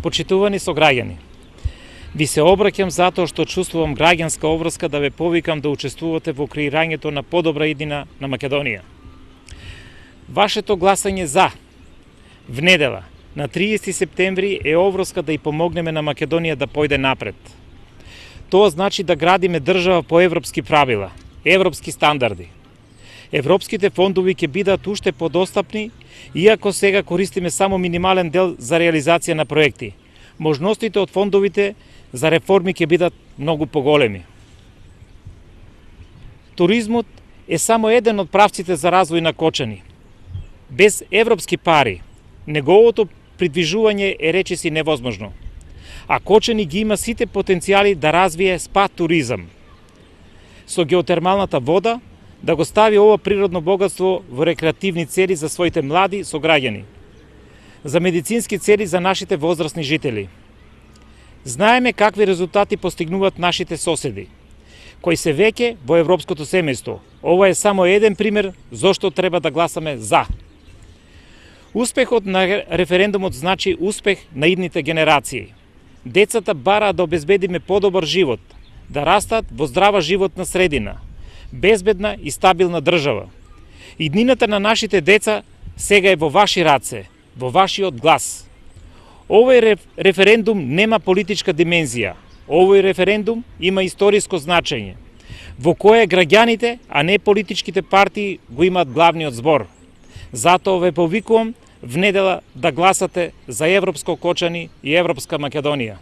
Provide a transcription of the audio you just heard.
Почитувани сограѓани, ви се обраќам затоа што чувствувам граѓанска обврска да ве повикам да учествувате во креирањето на подобра иднина на Македонија. Вашето гласање за в недела на 30 септември е обврска да и помогнеме на Македонија да појде напред. Тоа значи да градиме држава по европски правила, европски стандарди. Европските фондови ќе бидат уште подостапни, иако сега користиме само минимален дел за реализација на проекти. Можностите од фондовите за реформи ќе бидат многу поголеми. Туризмот е само еден од правците за развој на Кочани. Без европски пари, неговото придвижување е речиси невозможно. А Кочани ги има сите потенцијали да развие спа туризам. Со геотермалната вода, да го стави ова природно богатство во рекреативни цели за своите млади сограѓани, за медицински цели за нашите возрастни жители. Знаеме какви резултати постигнуваат нашите соседи, кои се веќе во европското семејство. Ова е само еден пример зошто треба да гласаме за. Успехот на референдумот значи успех на идните генерации. Децата бараат да обезбедиме подобар живот, да растат во здрава животна средина, безбедна и стабилна држава. Иднината на нашите деца сега е во ваши раце, во вашиот глас. Овој референдум нема политичка димензија. Овој референдум има историско значење, во кое граѓаните, а не политичките партии, го имаат главниот збор. Затоа ве повикувам в недела да гласате за европско Кочани и европска Македонија.